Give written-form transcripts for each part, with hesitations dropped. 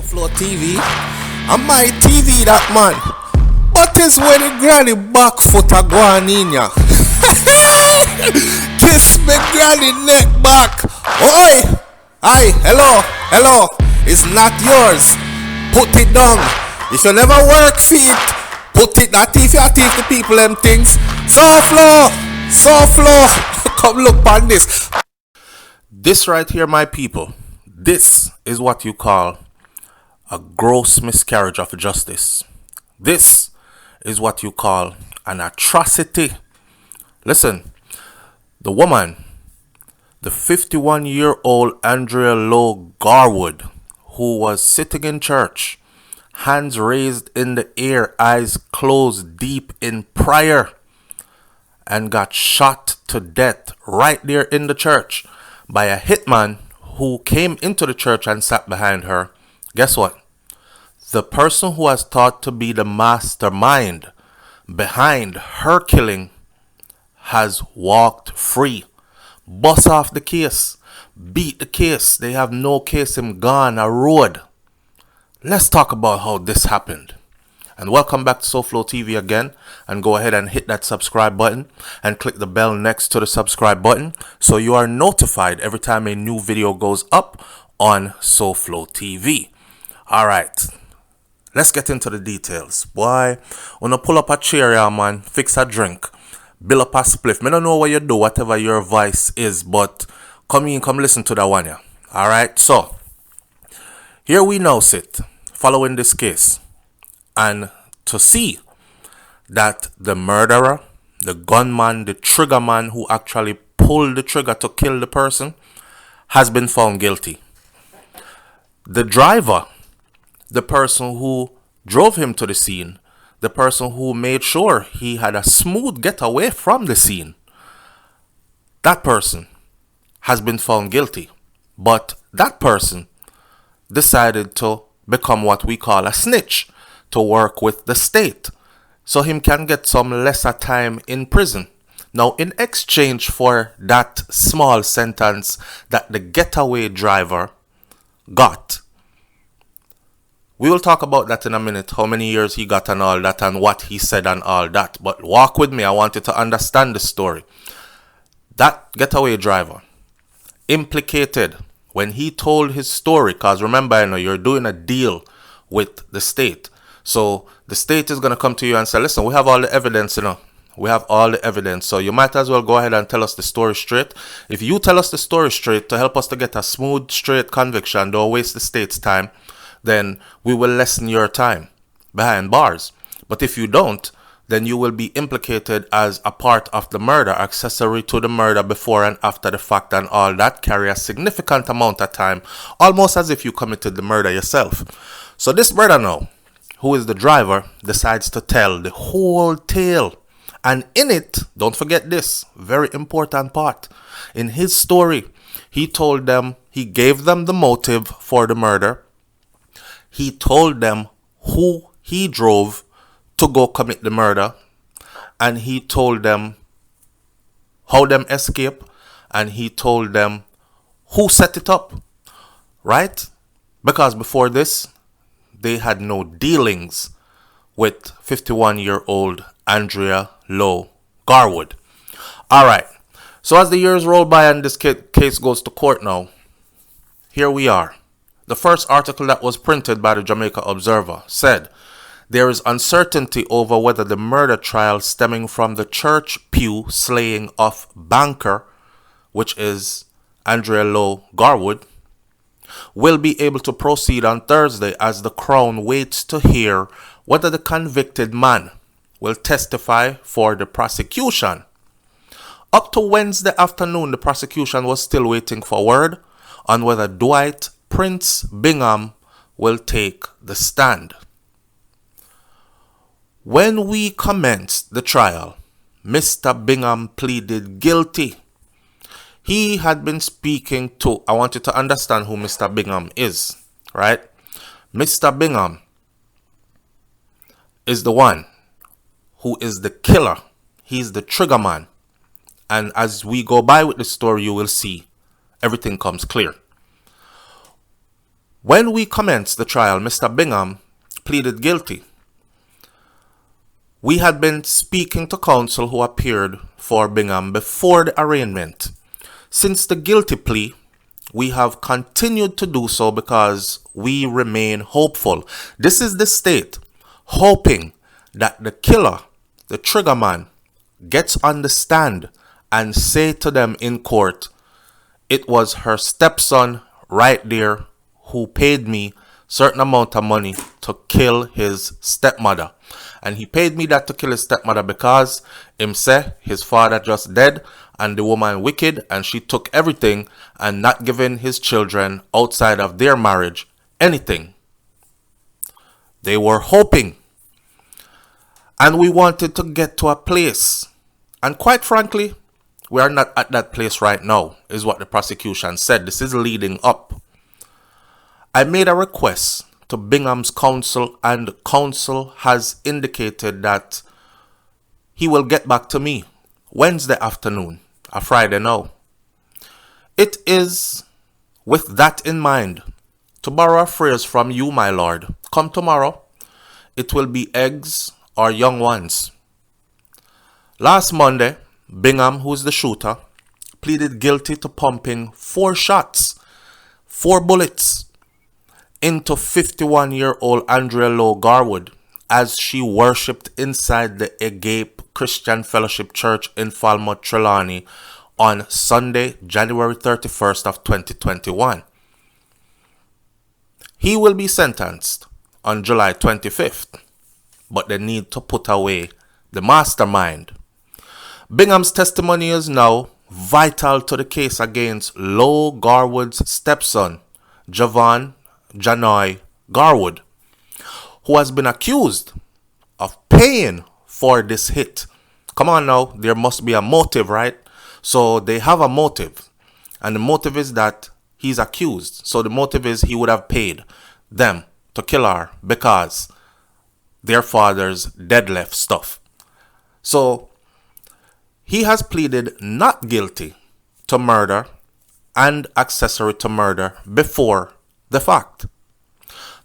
SouFLoTV. And my TV that man. But is where the granny back foot a go on in ya. Kiss me granny neck back. Oi! Hi, hello. It's not yours. Put it down. If you never work for it, put it that if you teach the people them things. SouFLo. Come look on this. This right here, my people. This is what you call a gross miscarriage of justice. This is what you call an atrocity. Listen, the woman, the 51-year-old Andrea Lowe Garwood, who was sitting in church, hands raised in the air, eyes closed, deep in prayer, and got shot to death right there in the church by a hitman who came into the church and sat behind her. Guess what? The person who was thought to be the mastermind behind her killing has walked free. Bust off the case. Beat the case. They have no case. Him gone a road. Let's talk about how this happened. And welcome back to SouFLoTV again. And go ahead and hit that subscribe button and click the bell next to the subscribe button so you are notified every time a new video goes up on SouFLoTV. Alright, let's get into the details. Boy, when you pull up a chair, yeah, man, fix a drink, build up a spliff. I don't know what you do, whatever your vice is, but come listen to that one, yeah. Alright, so here we now sit following this case, and to see that the murderer, the gunman, the trigger man who actually pulled the trigger to kill the person has been found guilty. The driver, the person who drove him to the scene, the person who made sure he had a smooth getaway from the scene, that person has been found guilty. But that person decided to become what we call a snitch, to work with the state, so him can get some lesser time in prison. Now, in exchange for that small sentence that the getaway driver got, we will talk about that in a minute, how many years he got and all that, and what he said and all that. But walk with me, I want you to understand the story. That getaway driver implicated when he told his story, because remember, you know, you're doing a deal with the state. So the state is going to come to you and say, listen, we have all the evidence, you know. We have all the evidence. So you might as well go ahead and tell us the story straight. If you tell us the story straight to help us to get a smooth, straight conviction, don't waste the state's time, then we will lessen your time behind bars. But if you don't, then you will be implicated as a part of the murder, accessory to the murder before and after the fact, and all that carry a significant amount of time, almost as if you committed the murder yourself. So this brother now, who is the driver, decides to tell the whole tale. And in it, don't forget this, very important part. In his story, he told them, he gave them the motive for the murder. He told them who he drove to go commit the murder. And he told them how them escape. And he told them who set it up. Right? Because before this, they had no dealings with 51-year-old Andrea Lowe Garwood. Alright, so as the years roll by and this case goes to court now, here we are. The first article that was printed by the Jamaica Observer said, there is uncertainty over whether the murder trial stemming from the church pew slaying of banker, which is Andrea Lowe Garwood, will be able to proceed on Thursday as the Crown waits to hear whether the convicted man will testify for the prosecution. Up to Wednesday afternoon, the prosecution was still waiting for word on whether Dwight Prince Bingham will take the stand. When we commenced the trial, Mr. Bingham pleaded guilty. He had been speaking to, I want you to understand who Mr. Bingham is, right? Mr. Bingham is the one who is the killer. He's the trigger man. And as we go by with the story, you will see everything comes clear. When we commenced the trial, Mr. Bingham pleaded guilty. We had been speaking to counsel who appeared for Bingham before the arraignment. Since the guilty plea, we have continued to do so because we remain hopeful. This is the state, hoping that the killer, the trigger man, gets on the stand and say to them in court, it was her stepson right there who paid me certain amount of money to kill his stepmother. And he paid me that to kill his stepmother because him say his father just dead and the woman wicked and she took everything and not giving his children outside of their marriage anything. They were hoping. And we wanted to get to a place. And quite frankly, we are not at that place right now, is what the prosecution said. This is leading up. I made a request to Bingham's counsel, and counsel has indicated that he will get back to me Wednesday afternoon, a Friday now. It is with that in mind, to borrow a phrase from you, my lord, come tomorrow, it will be eggs or young ones. Last Monday, Bingham, who's the shooter, pleaded guilty to pumping 4 shots, 4 bullets, into 51-year-old Andrea Lowe Garwood as she worshipped inside the Agape Christian Fellowship Church in Falmouth, Trelawney on Sunday, January 31st of 2021. He will be sentenced on July 25th, but they need to put away the mastermind. Bingham's testimony is now vital to the case against Lowe Garwood's stepson, Javon Janoy Garwood, who has been accused of paying for this hit. Come on now, there must be a motive, right? So they have a motive, and the motive is that he's accused. So the motive is he would have paid them to kill her because their father's dead left stuff. So he has pleaded not guilty to murder and accessory to murder before the fact.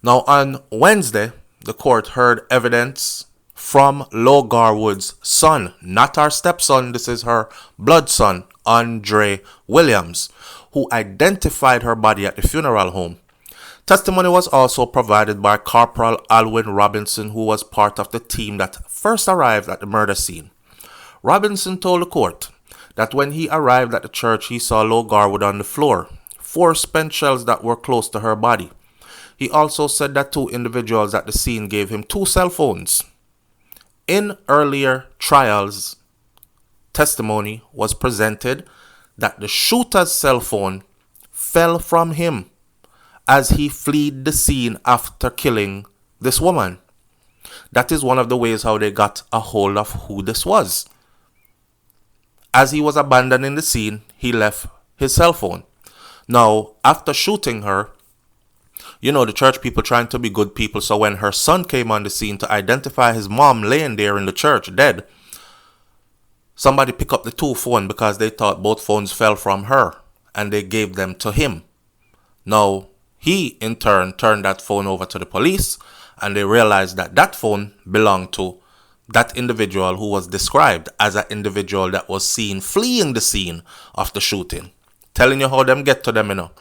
Now on Wednesday, the court heard evidence from Lowe Garwood's son, not our stepson, this is her blood son, Andre Williams, who identified her body at the funeral home. Testimony was also provided by Corporal Alwyn Robinson, who was part of the team that first arrived at the murder scene. Robinson told the court that when he arrived at the church, he saw Lowe Garwood on the floor, 4 spent shells that were close to her body. He also said that 2 individuals at the scene gave him 2 cell phones. In earlier trials, testimony was presented that the shooter's cell phone fell from him as he fled the scene after killing this woman. That is one of the ways how they got a hold of who this was. As he was abandoning the scene, he left his cell phone. Now, after shooting her, you know, the church people trying to be good people. So when her son came on the scene to identify his mom laying there in the church dead, somebody picked up the 2 phones because they thought both phones fell from her and they gave them to him. Now, he in turn turned that phone over to the police and they realized that that phone belonged to that individual who was described as an individual that was seen fleeing the scene of the shooting. Telling you how them get to them, you know.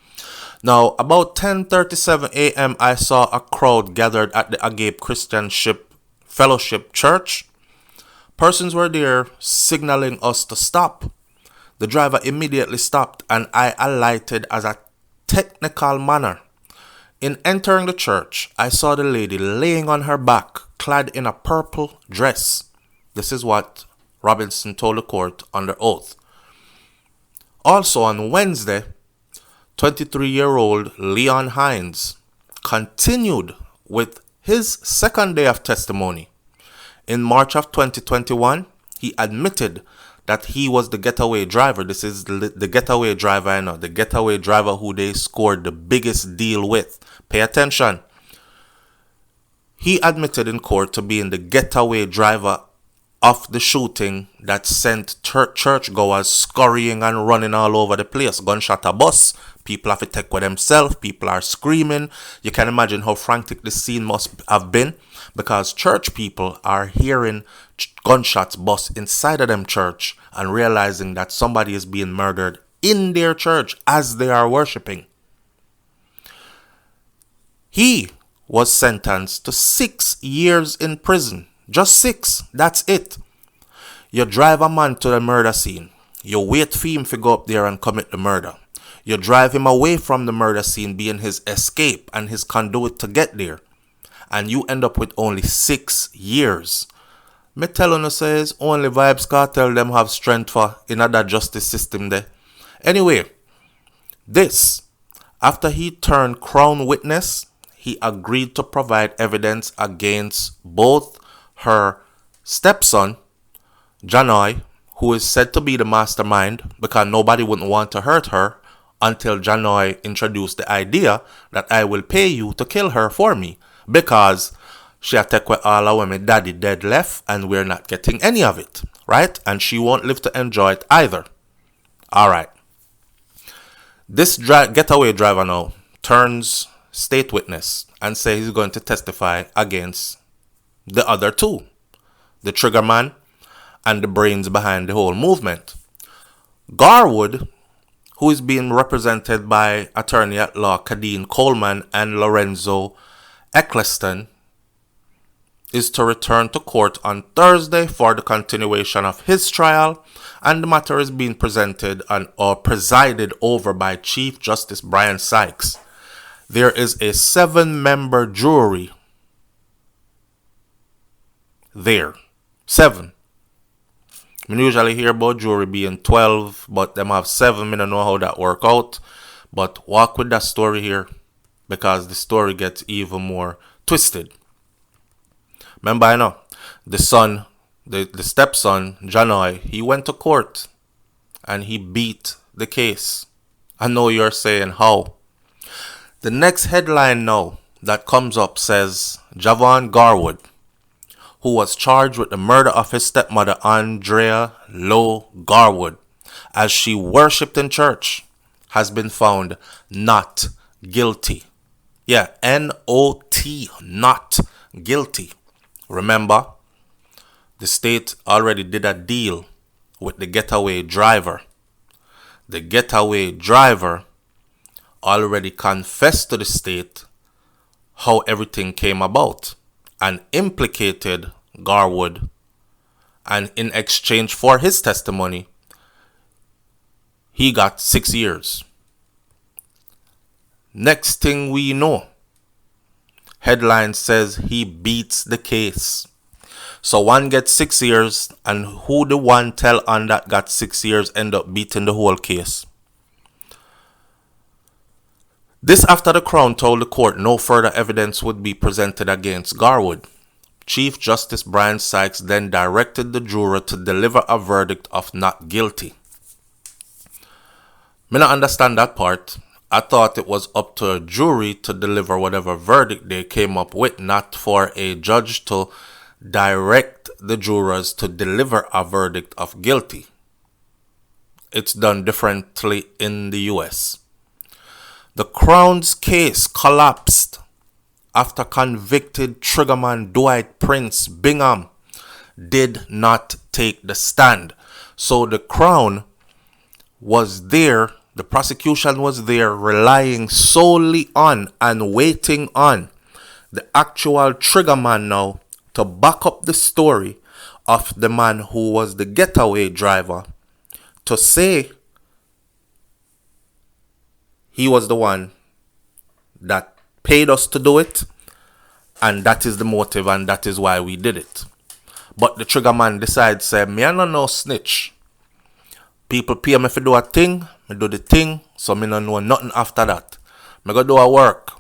Now, about 10:37 a.m., I saw a crowd gathered at the Agape Christian Fellowship Church. Persons were there signaling us to stop. The driver immediately stopped and I alighted as a technical manner. In entering the church, I saw the lady laying on her back, clad in a purple dress. This is what Robinson told the court under oath. Also on Wednesday, 23-year-old Leon Hines continued with his second day of testimony. In March of 2021, he admitted that he was the getaway driver. This is the getaway driver, I know, the getaway driver who they scored the biggest deal with. Pay attention. He admitted in court to being the getaway driver of the shooting that sent churchgoers scurrying and running all over the place. Gunshot a bus. People have to take with themselves. People are screaming. You can imagine how frantic this scene must have been, because church people are hearing gunshots bust inside of them church and realizing that somebody is being murdered in their church as they are worshiping. He was sentenced to 6 years in prison. Just 6. That's it. You drive a man to the murder scene. You wait for him to go up there and commit the murder. You drive him away from the murder scene, being his escape and his conduit to get there. And you end up with only 6 years. Me tell you, says only Vibes Cartel them have strength for in that justice system there. Anyway, this, after he turned crown witness, he agreed to provide evidence against both her stepson, Janoy, who is said to be the mastermind, because nobody wouldn't want to hurt her until Janoy introduced the idea that I will pay you to kill her for me, because she had take all our women daddy dead left and we're not getting any of it, right? And she won't live to enjoy it either. All right. This getaway driver now turns state witness and says he's going to testify against the other two, the trigger man and the brains behind the whole movement. Garwood, who is being represented by attorney at law Kadeen Coleman and Lorenzo Eccleston, is to return to court on Thursday for the continuation of his trial, and the matter is being presented or presided over by Chief Justice Brian Sykes. There is a 7-member jury there. 7. I usually hear about jury being 12, but them have 7. I don't know how that work out. But walk with that story here, because the story gets even more twisted. Remember, I know, the son, the stepson, Janoy, he went to court and he beat the case. I know you're saying how. The next headline now that comes up says Javon Garwood, who was charged with the murder of his stepmother, Andrea Lowe Garwood, as she worshipped in church, has been found not guilty. Yeah, N-O-T, not guilty. Remember, the state already did a deal with the getaway driver. The getaway driver already confessed to the state how everything came about and implicated Garwood. And in exchange for his testimony, he got 6 years. Next thing we know, headline says he beats the case. So one gets 6 years, and who the one tell on that got 6 years end up beating the whole case. This after the Crown told the court no further evidence would be presented against Garwood. Chief Justice Brian Sykes then directed the juror to deliver a verdict of not guilty. Me not understand that part. I thought it was up to a jury to deliver whatever verdict they came up with, not for a judge to direct the jurors to deliver a verdict of guilty. It's done differently in the US. The Crown's case collapsed after convicted triggerman Dwight Prince Bingham did not take the stand. So the Crown was there, the prosecution was there, relying solely on and waiting on the actual triggerman now to back up the story of the man who was the getaway driver, to say he was the one that paid us to do it, and that is the motive, and that is why we did it. But the triggerman decides, say, me no know snitch. People pay me for do a thing, me do the thing, so me no know nothing after that. Me go do a work,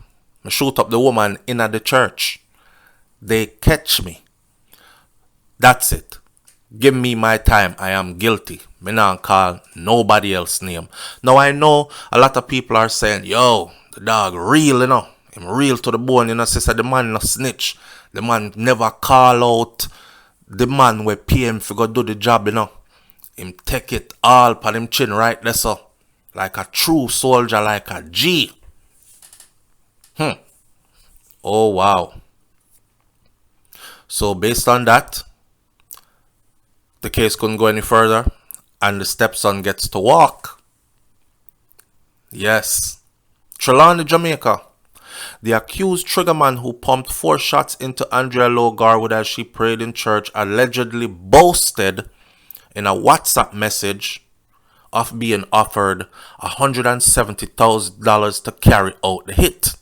me shoot up the woman in the church. They catch me. That's it. Give me my time. I am guilty. Me not call nobody else's name. Now I know a lot of people are saying, yo, the dog real, you know. Him real to the bone, you know. Sister, the man no snitch. The man never call out the man where pay him for go do the job, you know. Him take it all on him chin right there, so. like a true soldier, like a G. Oh, wow. So based on that, the case couldn't go any further, and the stepson gets to walk. Yes. Trelawney, Jamaica. The accused triggerman who pumped 4 shots into Andrea Lowe Garwood as she prayed in church allegedly boasted in a WhatsApp message of being offered $170,000 to carry out the hit.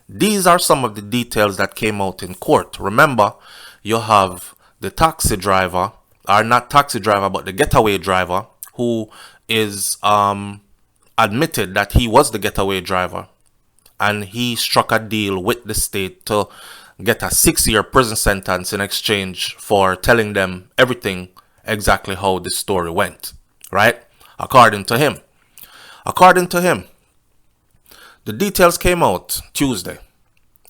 These are some of the details that came out in court. Remember, you have the taxi driver, or not taxi driver, but the getaway driver, who is admitted that he was the getaway driver, and he struck a deal with the state to get a 6-year prison sentence in exchange for telling them everything exactly how the story went, right? According to him, the details came out Tuesday.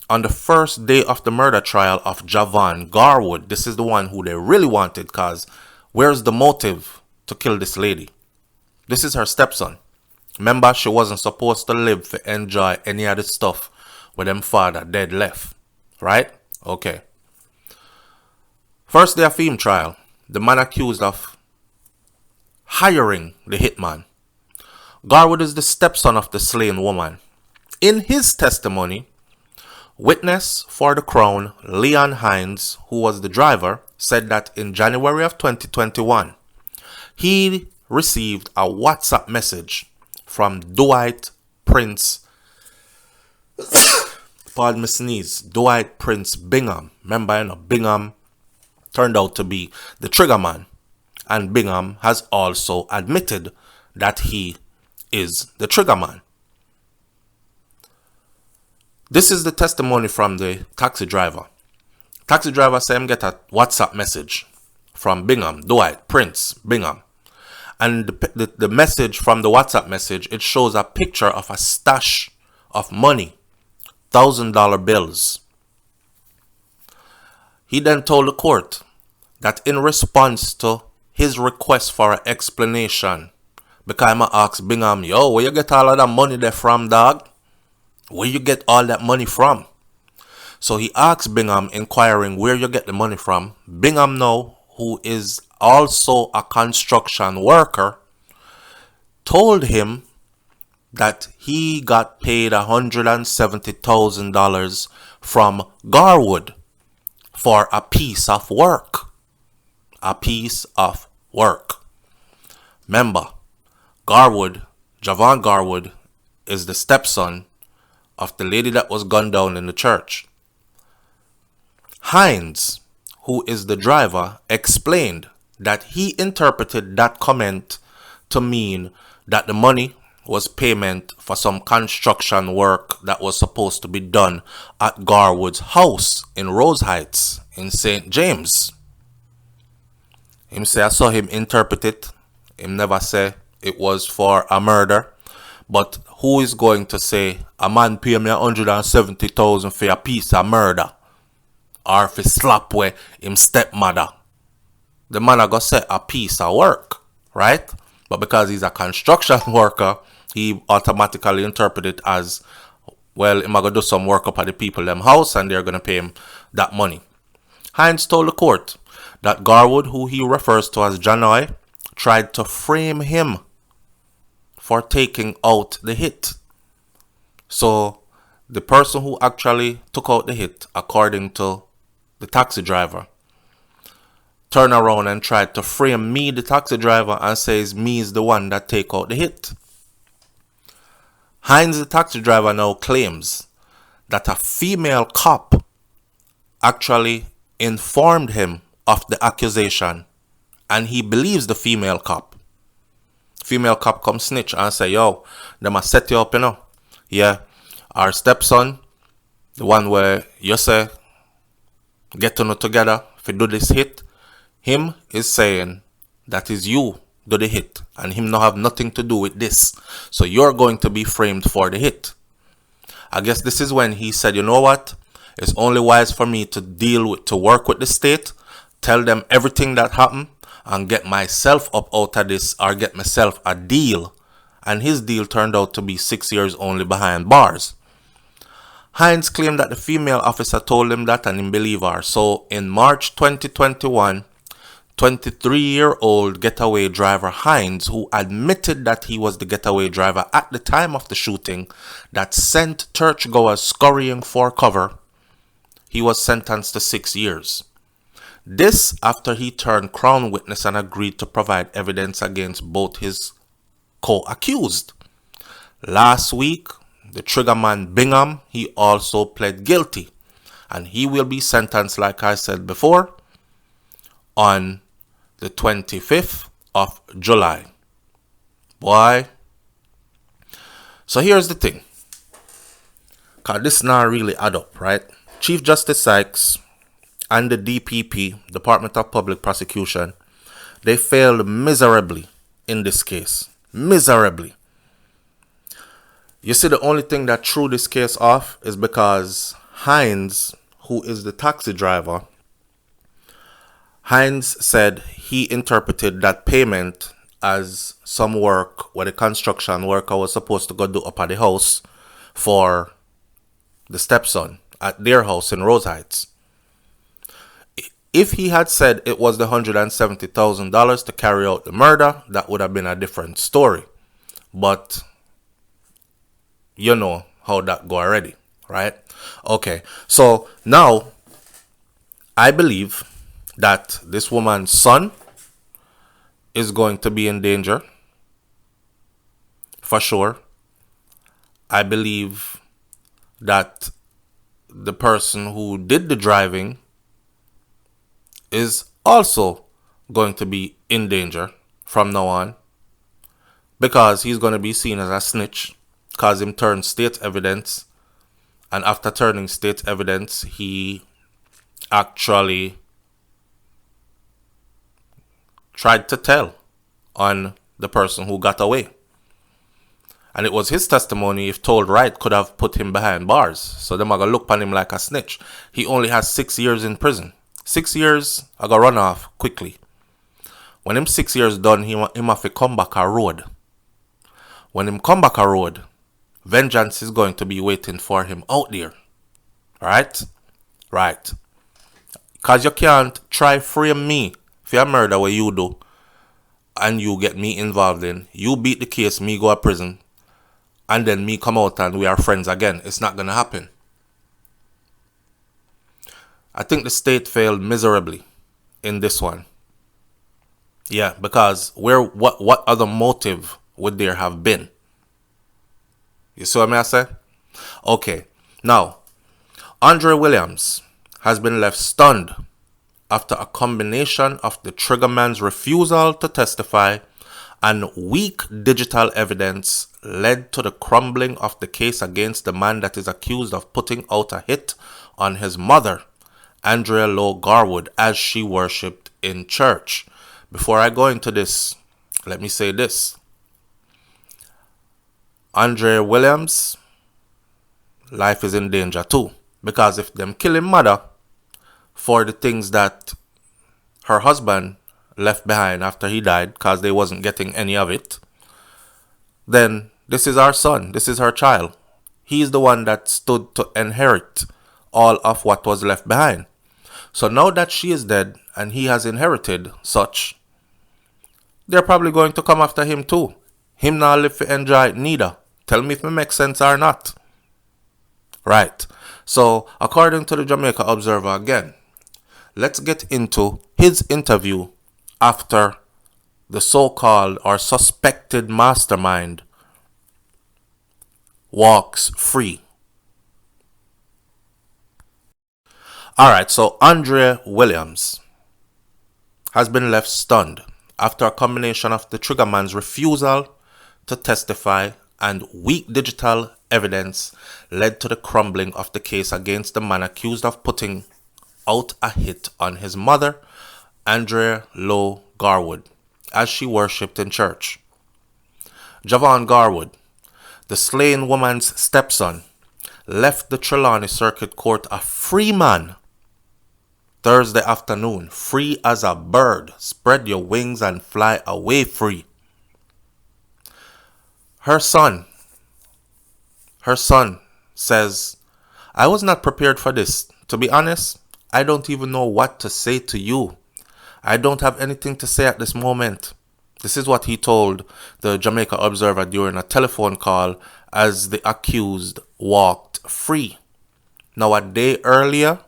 On the first day of the murder trial of Javon Garwood, this is the one who they really wanted, because where's the motive to kill this lady? This is her stepson. Remember, she wasn't supposed to live to enjoy any of the stuff with them father dead left, right? Okay. First day of film trial, the man accused of hiring the hitman. Garwood is the stepson of the slain woman. In his testimony, witness for the Crown, Leon Hines, who was the driver, said that in January of 2021, he received a WhatsApp message from Dwight Prince, pardon me sneeze, Dwight Prince Bingham. Remember, you know, Bingham turned out to be the trigger man, and Bingham has also admitted that he is the trigger man. This is the testimony from the taxi driver. Taxi driver said him get a WhatsApp message from Bingham, Dwight Prince Bingham. And the message from the WhatsApp message, it shows a picture of a stash of money, $1,000 bills. He then told the court that in response to his request for an explanation, because I'ma ask Bingham, yo, where you get all of that money there from, dog? Where you get all that money from? So he asked Bingham, inquiring where you get the money from. Bingham now, who is also a construction worker, told him that he got paid $170,000 from Garwood for a piece of work. A piece of work. Remember, Garwood, Javon Garwood, is the stepson of the lady that was gunned down in the church. Hines, who is the driver, explained that he interpreted that comment to mean that the money was payment for some construction work that was supposed to be done at Garwood's house in Rose Heights in St. James. Him say I saw him interpret it. Him never say it was for a murder. But who is going to say a man pay me $170,000 for a piece of murder? Or for slap where him stepmother? The man a go say a piece of work, right? But because he's a construction worker, he automatically interpret it as, well, him a go do some work up at the people them house and they're gonna pay him that money. Hines told the court that Garwood, who he refers to as Janoi, tried to frame him for taking out the hit. So the person who actually took out the hit, according to the taxi driver, turned around and tried to frame me, the taxi driver, and says me is the one that take out the hit. Hines, the taxi driver, now claims that a female cop actually informed him of the accusation, and he believes the female cop. Female cop come snitch and say, yo, they must set you up, you know. Yeah, our stepson, the one where you say, get to know together if you do this hit, him is saying that is you do the hit, and him not have nothing to do with this. So you're going to be framed for the hit. I guess this is when he said, you know what? It's only wise for me to work with the state, tell them everything that happened, and get myself up out of this, or get myself a deal and his deal turned out to be 6 years only behind bars. Hines claimed that the female officer told him that and he believed her. So in March 2021, 23-year-old Getaway driver Hines, who admitted that he was the Getaway driver at the time of the shooting that sent churchgoers scurrying for cover, he was sentenced to 6 years. This after he turned Crown witness and agreed to provide evidence against both his co-accused. Last week, the triggerman Bingham, he also pled guilty, and he will be sentenced, like I said before, on the 25th of July. Boy. So here's the thing. Because this not really add up, right? Chief Justice Sykes and the DPP, Department of Public Prosecution, they failed miserably in this case. Miserably. You see, the only thing that threw this case off is because Hines, who is the taxi driver, Hines said he interpreted that payment as some work where the construction worker was supposed to go do up at the house for the stepson at their house in Rose Heights. If he had said it was the $170,000 to carry out the murder, that would have been a different story. But you know how that go already, right? Okay, so now I believe that this woman's son is going to be in danger, for sure. I believe that the person who did the driving is also going to be in danger from now on, because he's going to be seen as a snitch, because him turned state evidence, and after turning state evidence, he actually tried to tell on the person who got away. And it was his testimony, if told right, could have put him behind bars. So them are going to look upon him like a snitch. He only has 6 years in prison. 6 years, I got run off quickly. When him 6 years done, him have to come back a road. When him come back a road, vengeance is going to be waiting for him out there. Right? Right. Because you can't try frame me for a murder what you do and you get me involved in. You beat the case, me go to prison, and then me come out and we are friends again. It's not going to happen. I think the state failed miserably in this one. Yeah, because what other motive would there have been? You see what I say? Okay, now, Andre Williams has been left stunned after a combination of the triggerman's refusal to testify and weak digital evidence led to the crumbling of the case against the man that is accused of putting out a hit on his mother, Andrea Lowe Garwood, as she worshipped in church. Before I go into this, let me say this. Andrea Williams' life is in danger too. Because if them kill him mother for the things that her husband left behind after he died, because they wasn't getting any of it, then this is our son. This is her child. He's the one that stood to inherit all of what was left behind. So now that she is dead and he has inherited such, they're probably going to come after him too. Him not live to enjoy it neither. Tell me if it makes sense or not. Right. So according to the Jamaica Observer again, let's get into his interview after the so-called or suspected mastermind walks free. Alright, so Andre Williams has been left stunned after a combination of the triggerman's refusal to testify and weak digital evidence led to the crumbling of the case against the man accused of putting out a hit on his mother, Andrea Lowe Garwood, as she worshipped in church. Javon Garwood, the slain woman's stepson, left the Trelawney Circuit Court a free man Thursday afternoon, free as a bird. Spread your wings and fly away free. Her son says, I was not prepared for this. To be honest, I don't even know what to say to you. I don't have anything to say at this moment. This is what he told the Jamaica Observer during a telephone call as the accused walked free. Now, a day earlier,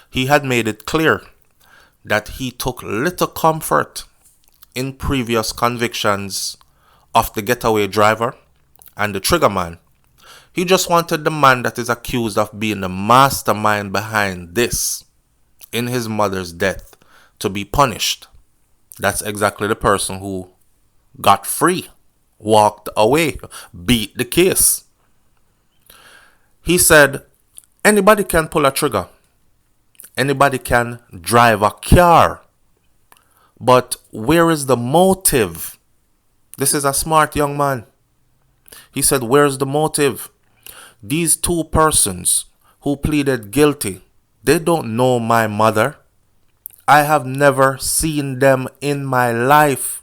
he had made it clear that he took little comfort in previous convictions of the getaway driver and the triggerman. He just wanted the man that is accused of being the mastermind behind this, in his mother's death, to be punished. That's exactly the person who got free, walked away, beat the case. He said, anybody can pull a trigger. Anybody can drive a car. But where is the motive? This is a smart young man. He said, where's the motive? These two persons who pleaded guilty, they don't know my mother. I have never seen them in my life.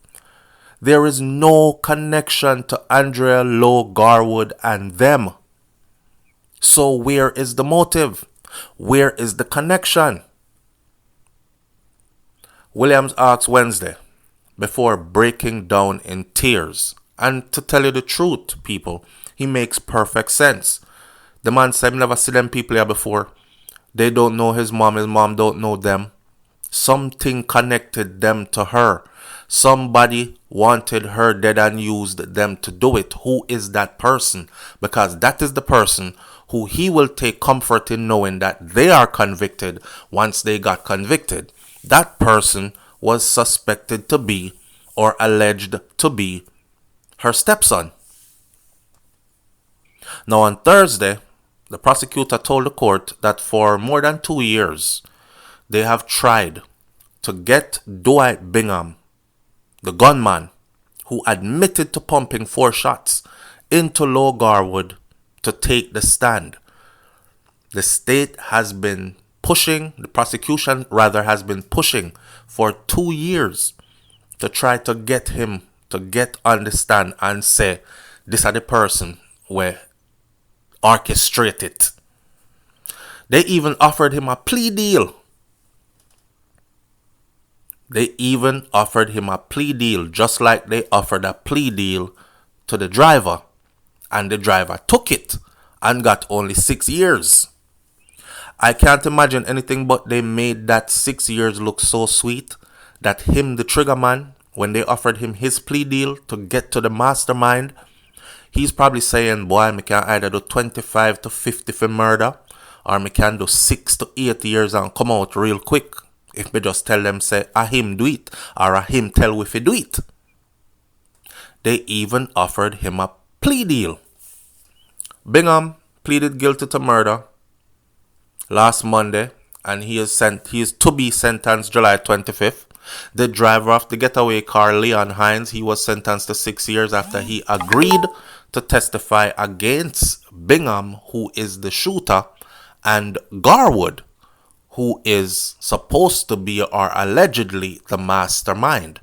There is no connection to Andrea Lowe Garwood and them. So where is the motive? Where is the connection? Williams asked Wednesday before breaking down in tears. And to tell you the truth, people, he makes perfect sense. The man said, never see them people here before. They don't know his mom don't know them. Something connected them to her. Somebody wanted her dead and used them to do it. Who is that person? Because that is the person who he will take comfort in knowing that they are convicted once they got convicted. That person was suspected to be or alleged to be her stepson. Now on Thursday, the prosecutor told the court that for more than 2 years, they have tried to get Dwight Bingham, the gunman who admitted to pumping 4 shots into Lowe Garwood, to take the stand. The state has been pushing, the prosecution rather has been pushing for 2 years to try to get him to get on the stand and say, this is the person where orchestrated it. They even offered him a plea deal. Just like they offered a plea deal to the driver. And the driver took it and got only 6 years. I can't imagine anything but they made that 6 years look so sweet that him, the trigger man, when they offered him his plea deal to get to the mastermind, he's probably saying, boy, me can either do 25 to 50 for murder, or me can do 6 to 8 years and come out real quick. If me just tell them, say, a him do it, or a him tell if he do it. They even offered him a plea deal. Bingham pleaded guilty to murder last Monday, and he is to be sentenced July 25th. The driver of the getaway car, Leon Hines, he was sentenced to 6 years after he agreed to testify against Bingham, who is the shooter, and Garwood, who is supposed to be or allegedly the mastermind.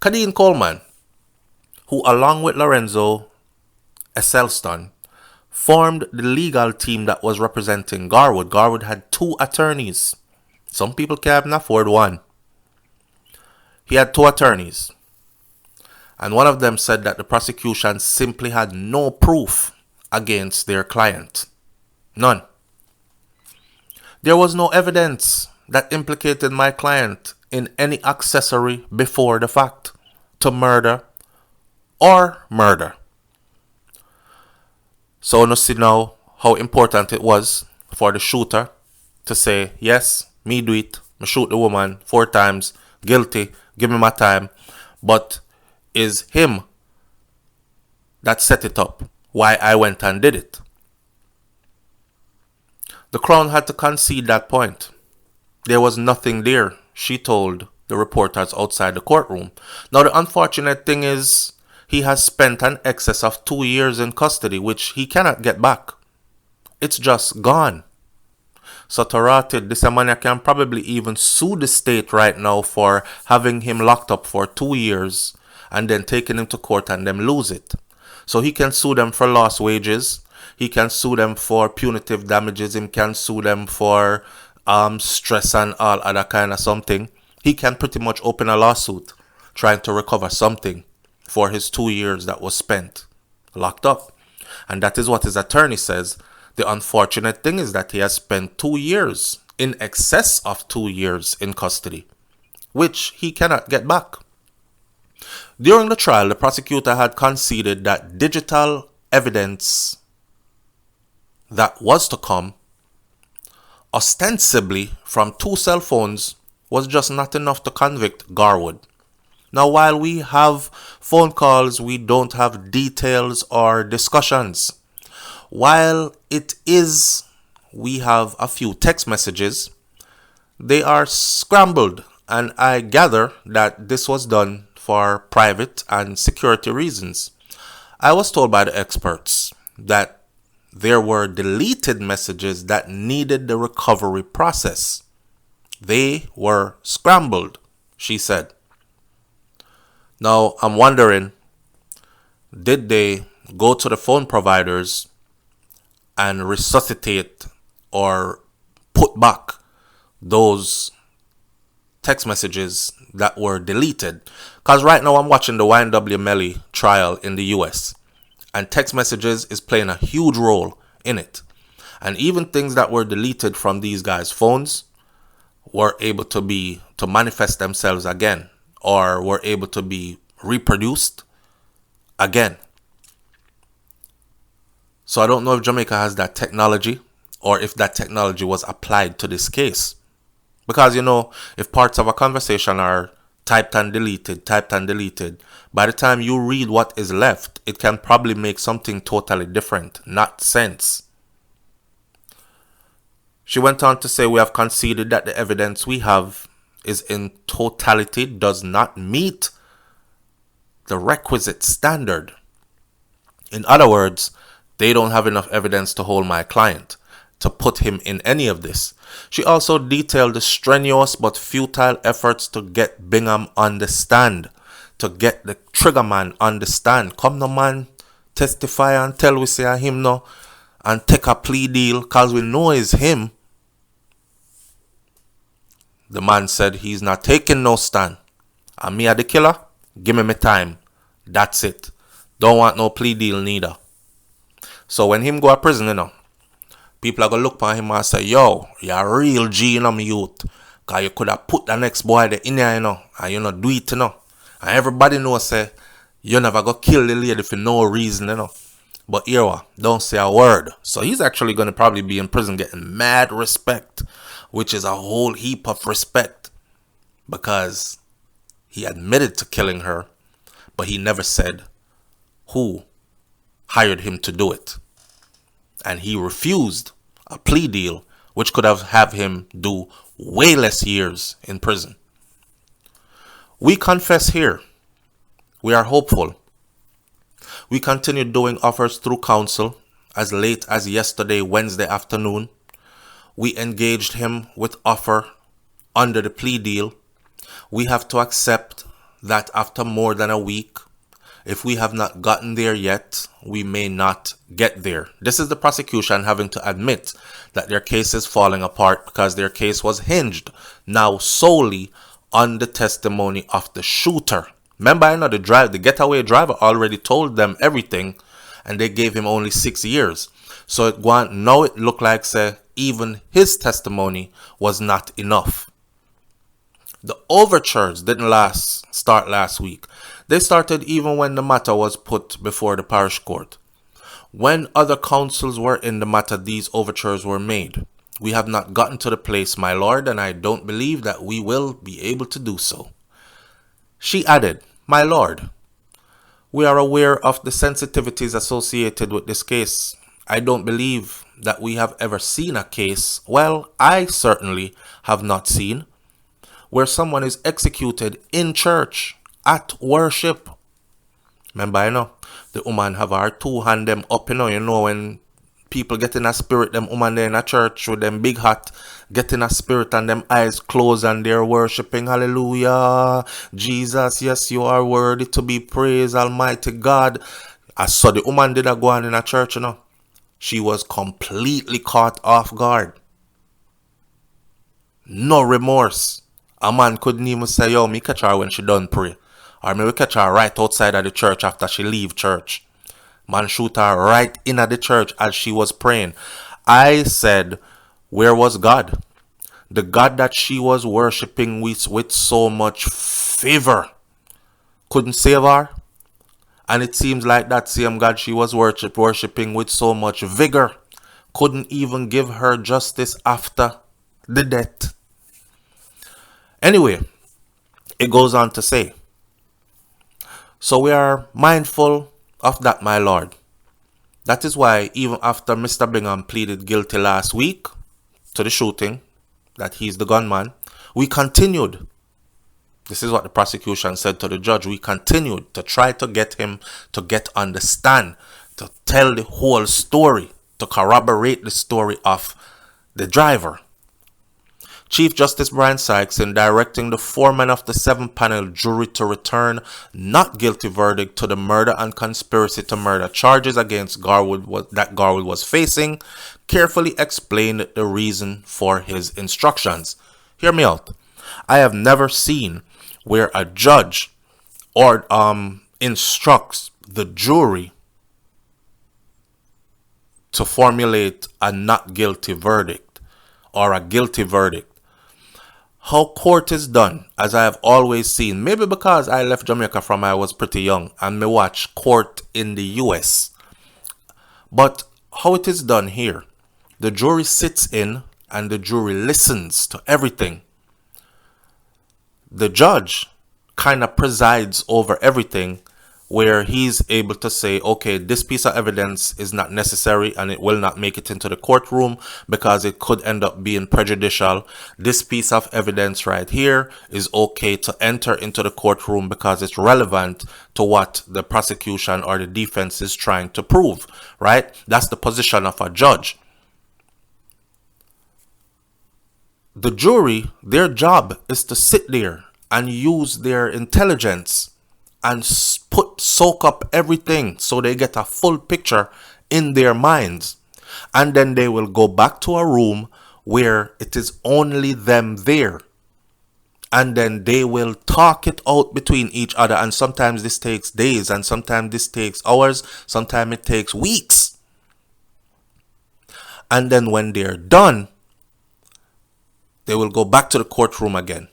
Kadeen Coleman, who along with Lorenzo Esselston formed the legal team that was representing Garwood. Garwood had 2 attorneys. Some people can't even afford one. He had 2 attorneys. And one of them said that the prosecution simply had no proof against their client. None. There was no evidence that implicated my client in any accessory before the fact to murder or murder. So you see now how important it was for the shooter to say, yes, me do it, me shoot the woman 4 times, guilty, give me my time. But is him that set it up, why I went and did it. The Crown had to concede that point. There was nothing there, she told the reporters outside the courtroom. Now the unfortunate thing is, he has spent an excess of 2 years in custody, which he cannot get back. It's just gone. So Taratid, this man can probably even sue the state right now for having him locked up for 2 years and then taking him to court and them lose it. So he can sue them for lost wages. He can sue them for punitive damages. He can sue them for stress and all other kind of something. He can pretty much open a lawsuit trying to recover something for his 2 years that was spent locked up. And that is what his attorney says. The unfortunate thing is that he has spent 2 years, in excess of 2 years in custody, which he cannot get back. During the trial, the prosecutor had conceded that digital evidence that was to come, ostensibly from 2 cell phones, was just not enough to convict Garwood. Now, while we have phone calls, we don't have details or discussions. While we have a few text messages, they are scrambled, and I gather that this was done for private and security reasons. I was told by the experts that there were deleted messages that needed the recovery process. They were scrambled, she said. Now, I'm wondering, did they go to the phone providers and resuscitate or put back those text messages that were deleted? Because right now I'm watching the YNW Melly trial in the US, and text messages is playing a huge role in it. And even things that were deleted from these guys' phones were able to manifest themselves again, or were able to be reproduced again. So I don't know if Jamaica has that technology, or if that technology was applied to this case. Because, if parts of a conversation are typed and deleted, by the time you read what is left, it can probably make something totally different, not sense. She went on to say, we have conceded that the evidence we have is in totality does not meet the requisite standard. In other words, they don't have enough evidence to hold my client, to put him in any of this. She also detailed the strenuous but futile efforts to get Bingham on the stand, to get the trigger man on the stand. Come no man, testify and tell we say him no, and take a plea deal, cause we know it's him. The man said he's not taking no stand. And me a the killer? Give me my time. That's it. Don't want no plea deal neither. So when him go to prison, people are going to look at him and say, yo, you're a real G, me youth. Because you could have put the next boy there in there, and you do it, And everybody knows, say, you never go kill the lady for no reason, But here, don't say a word. So he's actually going to probably be in prison getting mad respect, which is a whole heap of respect, because he admitted to killing her, but he never said who hired him to do it. And he refused a plea deal, which could have him do way less years in prison. We confess here. We are hopeful. We continued doing offers through counsel as late as yesterday, Wednesday afternoon. We engaged him with offer under the plea deal. We have to accept that after more than a week, if we have not gotten there yet, we may not get there. This is the prosecution having to admit that their case is falling apart because their case was hinged now solely on the testimony of the shooter. Remember, I know the Getaway driver already told them everything, and they gave him only 6 years. So it looked like, say, even his testimony was not enough. The overtures didn't start last week. They started even when the matter was put before the parish court. When other councils were in the matter, these overtures were made. We have not gotten to the place, my lord, and I don't believe that we will be able to do so. She added, my lord, we are aware of the sensitivities associated with this case. I don't believe that we have ever seen a case, well, I certainly have not seen, where someone is executed in church at worship. Remember, the woman have her 2 hand them up, when people get in a spirit, them woman there in a church with them big hat, get in a spirit and them eyes closed and they're worshiping, hallelujah, Jesus, yes, you are worthy to be praised, Almighty God. I saw the woman did a go on in a church, you know. She was completely caught off guard. No remorse. A man couldn't even say, yo, me catch her when she done pray. Or me we catch her right outside of the church after she leave church. Man shoot her right in at the church as she was praying. I said, where was God? The God that she was worshipping with so much favor couldn't save her. And it seems like that same God she was worshipping with so much vigor couldn't even give her justice after the death. Anyway, it goes on to say, so we are mindful of that, my Lord. That is why even after Mr. Bingham pleaded guilty last week to the shooting, that he's the gunman, we continued. This is what the prosecution said to the judge. We continued to try to get him to get on the stand, to tell the whole story, to corroborate the story of the driver. Chief Justice Brian Sykes, in directing the foreman of the 7-panel jury to return not guilty verdict to the murder and conspiracy to murder charges against Garwood that Garwood was facing, carefully explained the reason for his instructions. Hear me out. I have never seen where a judge or instructs the jury to formulate a not guilty verdict or a guilty verdict. How court is done, as I have always seen, maybe because I left Jamaica from I was pretty young and me watch court in the US. But how it is done here, the jury sits in and the jury listens to everything. The judge kind of presides over everything, where he's able to say, okay, this piece of evidence is not necessary and it will not make it into the courtroom because it could end up being prejudicial. This piece of evidence right here is okay to enter into the courtroom because it's relevant to what the prosecution or the defense is trying to prove, right? That's the position of a judge. The jury, their job is to sit there and use their intelligence and soak up everything so they get a full picture in their minds. And then they will go back to a room where it is only them there. And then they will talk it out between each other. And sometimes this takes days, and sometimes this takes hours, sometimes it takes weeks. And then when they're done, they will go back to the courtroom again.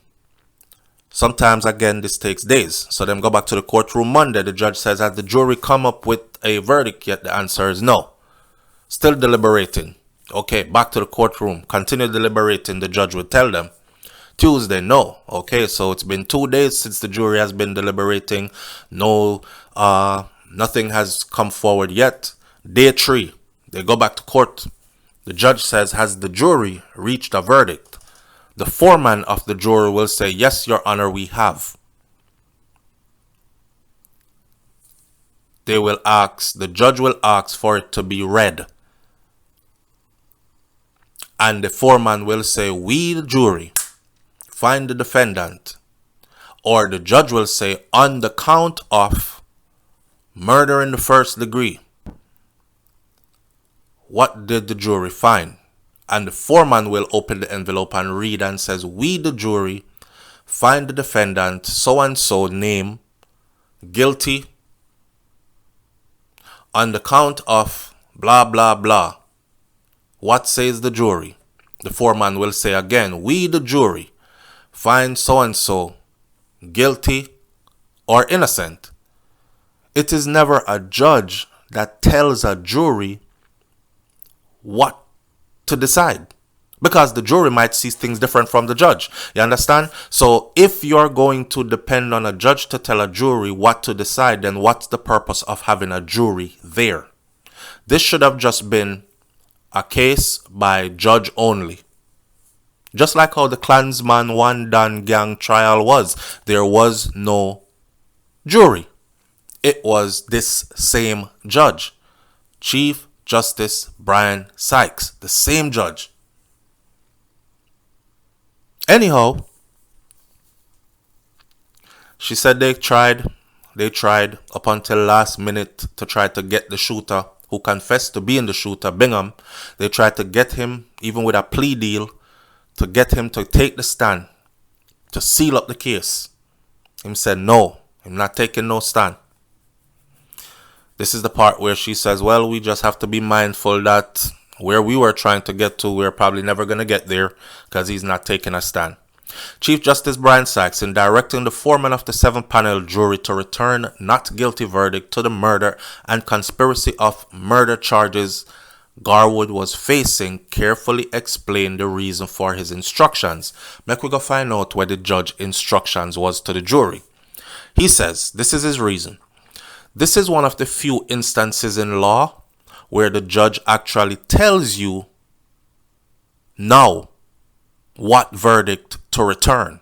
Sometimes, again, this takes days. So then go back to the courtroom Monday. The judge says, has the jury come up with a verdict yet? The answer is no. Still deliberating. Okay, back to the courtroom. Continue deliberating, the judge would tell them. Tuesday, no. Okay, so it's been 2 days since the jury has been deliberating. No, nothing has come forward yet. Day 3, they go back to court. The judge says, has the jury reached a verdict? The foreman of the jury will say, yes, Your Honor, we have. The judge will ask for it to be read. And the foreman will say, we, the jury, find the defendant. Or the judge will say, on the count of murder in the first degree, what did the jury find? And the foreman will open the envelope and read and says, we, the jury, find the defendant, so-and-so name, guilty on the count of blah, blah, blah. What says the jury? The foreman will say again, we, the jury, find so-and-so guilty or innocent. It is never a judge that tells a jury what to decide, because the jury might see things different from the judge. You understand? So if you're going to depend on a judge to tell a jury what to decide, then what's the purpose of having a jury there? This should have just been a case by judge only. Just like how the Klansman One Dan Gang trial was. There was no jury. It was this same judge, Chief Justice Brian Sykes, the same judge. Anyhow, she said they tried, they tried up until last minute to try to get the shooter who confessed to being the shooter, Bingham. They tried to get him, even with a plea deal, to get him to take the stand, to seal up the case. Him said, no, I'm not taking no stand. This is the part where she says, well, we just have to be mindful that where we were trying to get to, we're probably never going to get there because he's not taking a stand. Chief Justice Brian Sykes, in directing the foreman of the 7-panel jury to return not guilty verdict to the murder and conspiracy of murder charges Garwood was facing, carefully explained the reason for his instructions. Make we go find out what the judge instructions was to the jury. He says, this is his reason. This is one of the few instances in law where the judge actually tells you now what verdict to return.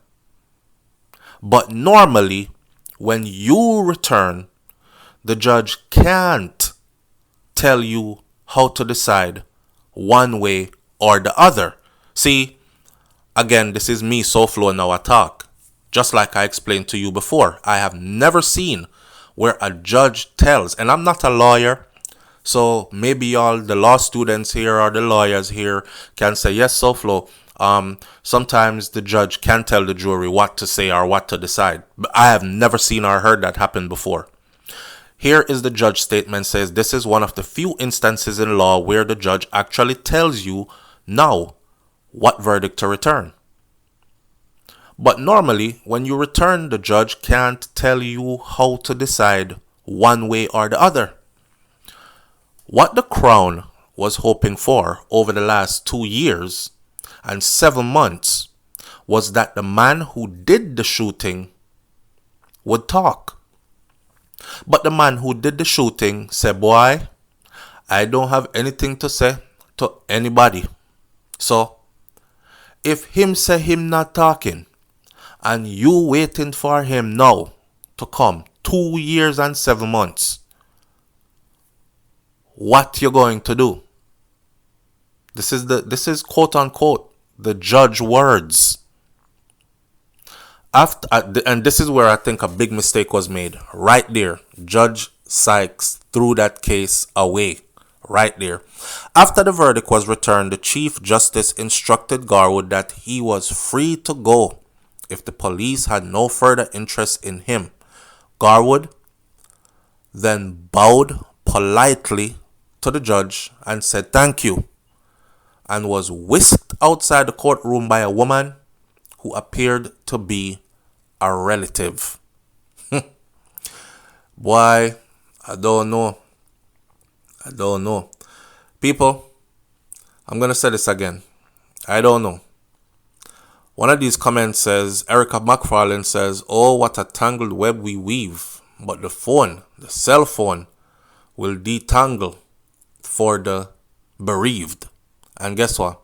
But normally, when you return, the judge can't tell you how to decide one way or the other. See, again, this is me, SouFLo, now I talk. Just like I explained to you before, I have never seen where a judge tells, and I'm not a lawyer, so maybe all the law students here or the lawyers here can say, yes, SouFLo, sometimes the judge can tell the jury what to say or what to decide. But I have never seen or heard that happen before. Here is the judge statement, says this is one of the few instances in law where the judge actually tells you now what verdict to return. But normally, when you return, the judge can't tell you how to decide one way or the other. What the Crown was hoping for over the last 2 years and 7 months was that the man who did the shooting would talk. But the man who did the shooting said, boy, I don't have anything to say to anybody. So, if him say him not talking, and you waiting for him now to come 2 years and 7 months, what you going to do? This is quote unquote the judge words. And this is where I think a big mistake was made. Right there, Judge Sykes threw that case away. Right there. After the verdict was returned, the Chief Justice instructed Garwood that he was free to go if the police had no further interest in him. Garwood then bowed politely to the judge and said thank you, and was whisked outside the courtroom by a woman who appeared to be a relative. Boy, I don't know. People, I'm going to say this again. I don't know. One of these comments says, Erica McFarlane says, oh, what a tangled web we weave. But the cell phone, will detangle for the bereaved. And guess what?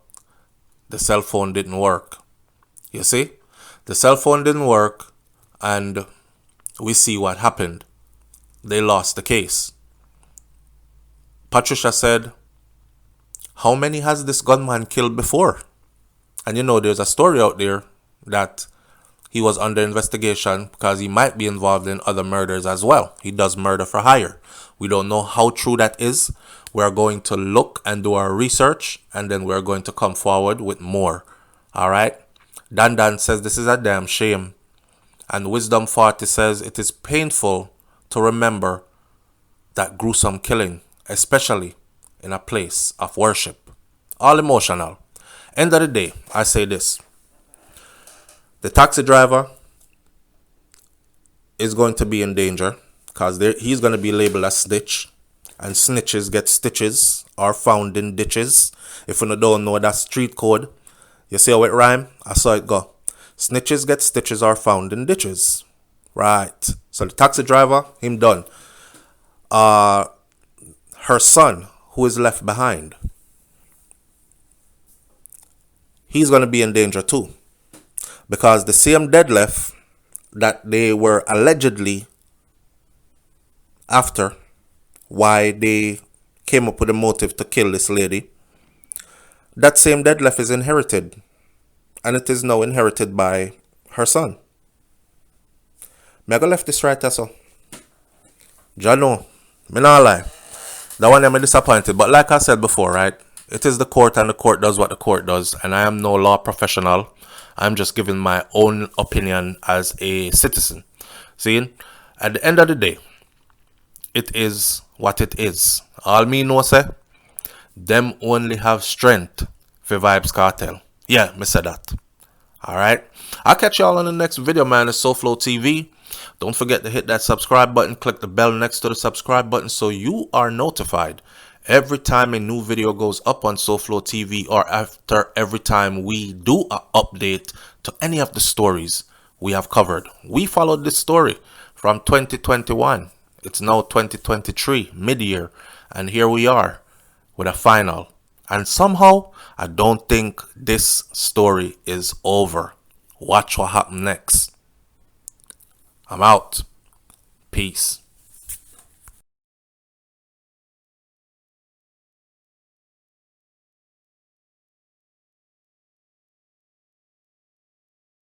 The cell phone didn't work. You see? The cell phone didn't work, and we see what happened. They lost the case. Patricia said, how many has this gunman killed before? And you know, there's a story out there that he was under investigation because he might be involved in other murders as well. He does murder for hire. We don't know how true that is. We're going to look and do our research, and then we're going to come forward with more. All right? Dan says this is a damn shame. And Wisdom 40 says it is painful to remember that gruesome killing, especially in a place of worship. All emotional. End of the day, I say this. The taxi driver is going to be in danger because he's going to be labeled a snitch. And snitches get stitches or found in ditches. If you don't know that street code, you see how it rhyme? I saw it go. Snitches get stitches or found in ditches. Right. So the taxi driver, him done. Her son, who is left behind, he's going to be in danger too. Because the same deadlift that they were allegedly after, why they came up with a motive to kill this lady, that same deadlift is inherited. And it is now inherited by her son. May I go left this right, so? Jano, me not lie. That one I'm disappointed. But like I said before, right? It is the court and the court does what the court does. And I am no law professional. I'm just giving my own opinion as a citizen. See? At the end of the day, it is what it is. All me know say, them only have strength for Vibes Cartel. Yeah, me said that. Alright? I'll catch y'all on the next video, man. It's SouFLoTV. Don't forget to hit that subscribe button. Click the bell next to the subscribe button so you are notified every time a new video goes up on SouFLoTV, or after every time we do an update to any of the stories we have covered. We followed this story from 2021. It's now 2023, mid-year. And here we are with a final. And somehow, I don't think this story is over. Watch what happens next. I'm out. Peace.